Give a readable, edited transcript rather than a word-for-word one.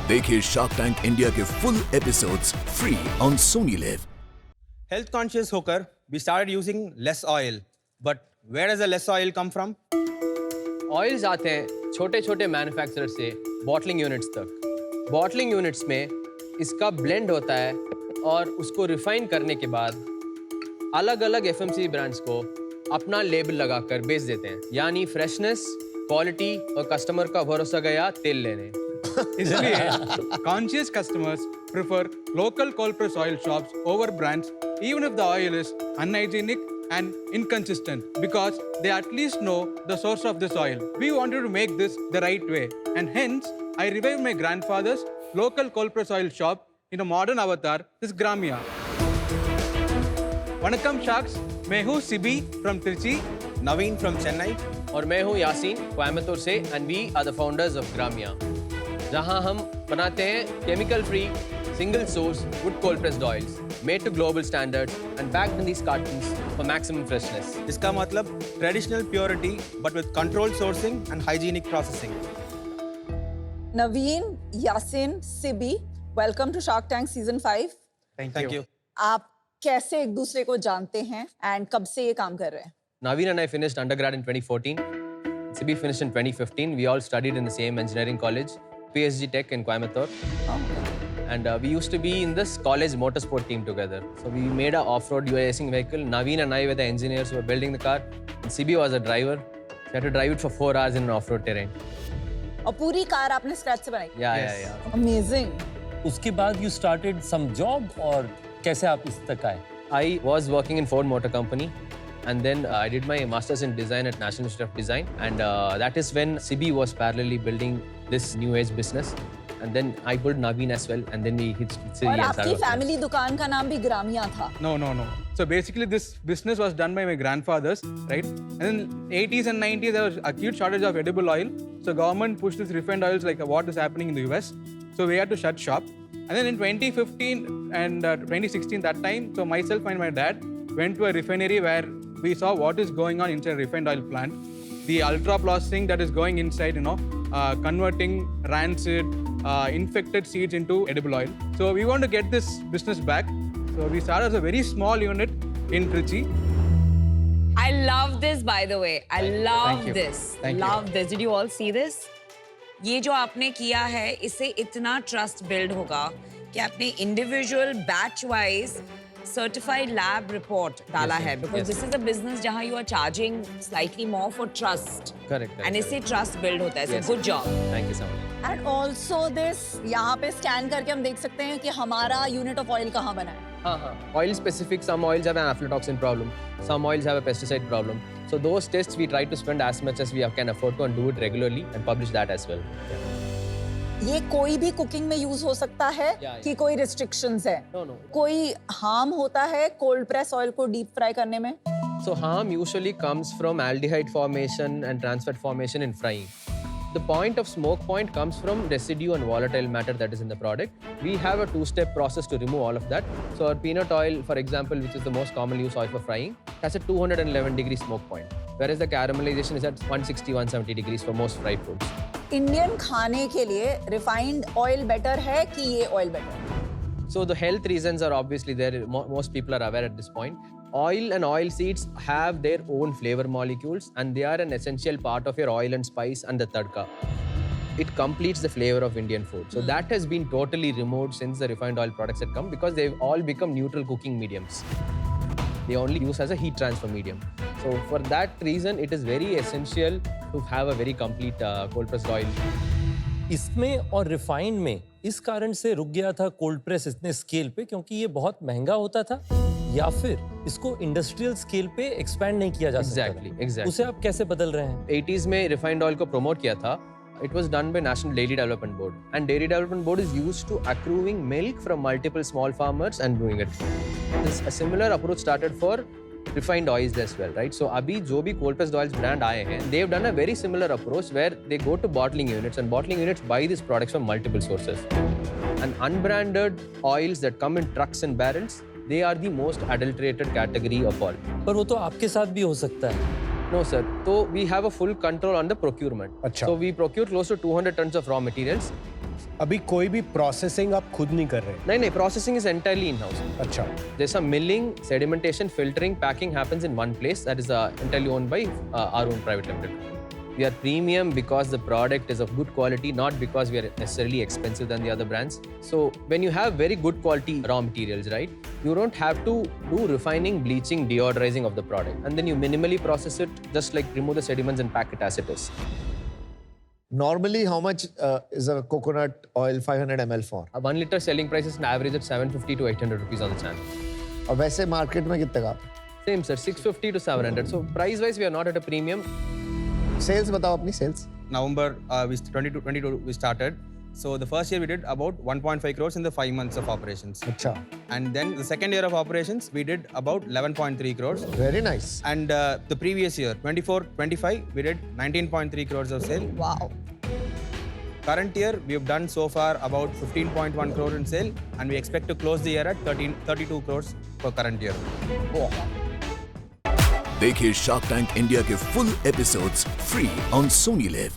देखिए shark tank India के full episodes free on Sony live. Health conscious होकर we started using less oil. But where does the less oil come from? Oils आते हैं छोटे छोटे manufacturer से bottling units तक। Bottling units में इसका ब्लेंड होता है और उसको रिफाइन करने के बाद अलग अलग एफएमसीजी ब्रांड्स को अपना लेबल लगाकर बेच देते हैं, यानी फ्रेशनेस, क्वालिटी और कस्टमर का भरोसा गया तेल लेने। इसलिए conscious customers prefer local cold press oil shops over brands even if the oil is unhygienic and inconsistent, because they at least know the source of this oil. We wanted to make this the right way, and hence I revived my grandfather's local cold press oil shop in a modern avatar, this Gramia. Vanakkam Sharks, मैं हूँ Sibi from Trichy. Naveen from Chennai. और मैं हूँ यासीन कोयम्बतूर से, and we are the founders of Gramiya, जहाँ हम बनाते हैं chemical free single source wood cold pressed oils made to global standards and packed in these cartons for maximum freshness. इसका मतलब traditional purity but with controlled sourcing and hygienic processing. Naveen, Yasin, Sibi, welcome to shark tank season 5। Thank you. आप कैसे एक दूसरे को जानते हैं and कब से ये काम कर रहे हैं? Naveen and I finished undergrad in 2014. Sibi finished in 2015. We all studied in the same engineering college, PSG Tech in Coimbatore. And we used to be in this college motorsport team together. So we made an off-road racing vehicle. Naveen and I were the engineers who were building the car. And Sibi was a driver. We had to drive it for 4 hours in an off-road terrain. और पूरी car आपने scratch से बनाई? Yeah. Amazing. उसके बाद you started some job और कैसे आप इस तक आए? I was working in Ford Motor Company. And then I did my master's in design at National Institute of Design. And that is when Sibi was parallelly building this new age business. And then I pulled Naveen as well. And then we hit Sibi. और आपकी family दुकान का नाम भी ग्रामिया था? No. So basically this business was done by my grandfathers, right? And in 80s and 90s there was acute shortage of edible oil. So government pushed this refined oils like what is happening in the US. So we had to shut shop. And then in 2015 and 2016 that time, so myself and my dad went to a refinery where we saw what is going on inside a refined oil plant. The ultra processing that is going inside, converting rancid, infected seeds into edible oil. So we want to get this business back. So we started as a very small unit in Trichy. I love this, by the way. I love this. Thank you. Love this. Did you all see this? ये जो आपने किया है, इससे इतना trust build होगा कि आपने individual batch wise certified lab report डाला है, because this is a business जहां you are charging slightly more for trust. Correct. And इससे ट्रस्ट बिल्ड होता है। So good job. Thank you so much. And also this, यहाँ पे scan करके हम देख सकते हैं कि हमारा यूनिट ऑफ ऑयल कहाँ बना है। Oil specific, some oils have an aflatoxin problem, some oils have a pesticide problem. So those tests we try to spend as much as we can afford to and do it regularly and publish that as well. ये कोई भी cooking में use हो सकता है कि कोई restrictions है? No. कोई हार्म होता है कोल्ड प्रेस ऑयल को डीप फ्राई करने में? So harm usually comes from aldehyde formation and trans fat formation in frying. The point of smoke point comes from residue and volatile matter that is in the product. We have a 2-step process to remove all of that. So our peanut oil, for example, which is the most commonly used oil for frying, has a 211 degree smoke point, whereas the caramelization is at 160-170 degrees for most fried foods. Indian खाने के लिए refined oil better है कि ये oil better है? So the health reasons are obviously there. Most people are aware at this point. Oil and oil seeds have their own flavor molecules, and they are an essential part of your oil and spice and the tadka. It completes the flavor of Indian food. So that has been totally removed since the refined oil products had come, because they've all become neutral cooking mediums. They only use as a heat transfer medium. So for that reason, it is very essential to have a very complete cold pressed oil. इसमें और refined में इस कारण से रुक गया था cold press इतने स्केल पे क्योंकि ये बहुत महंगा होता था, या फिर इसको इंडस्ट्रियल स्केल पे एक्सपैंड नहीं किया जा सकता? Exactly. उसे आप कैसे बदल रहे हैं? 80s में रिफाइंड ऑयल को प्रमोट किया था. It was done by National Dairy Development Board, and Dairy Development Board is used to accruing milk from multiple small farmers and doing it. A similar approach started for refined oils as well, right? So अभी जो भी cold pressed oils brand आए हैं, they've done a very similar approach where they go to bottling units, and bottling units buy these products from multiple sources. And unbranded oils that come in trucks and barrels, they are the most adulterated category of all. पर वो तो आपके साथ भी हो सकता है। No, sir. So we have a full control on the procurement. अच्छा. So we procure close to 200 tons of raw materials. अभी कोई भी प्रोसेसिंग आप खुद नहीं कर रहे? नहीं, processing is entirely in-house. अच्छा, There's some milling, sedimentation, filtering, packing happens in one place that is entirely owned by our own private limited. We are premium because the product is of good quality, not because we are necessarily expensive than the other brands. So when you have very good quality raw materials, right, you don't have to do refining, bleaching, deodorizing of the product. And then you minimally process it, just like remove the sediments and pack it as it is. Normally, how much is a coconut oil 500 ml for? A 1 liter selling price is an average at 750 to 800 rupees on the channel. और वैसे market में कितने का? Same, sir, 650 to 700. So price-wise, we are not at a premium. Sales बताओ अपनी sales. November 22 we started. So the first year we did about 1.5 crores in the 5 months of operations. अच्छा. And then the second year of operations we did about 11.3 crores. Very nice. And the previous year 24-25 we did 19.3 crores of sale. Wow. Current year we have done so far about 15.1 crore in sale, and we expect to close the year at 32 crores for current year. देखिए shark tank India के full episodes free on Sony live.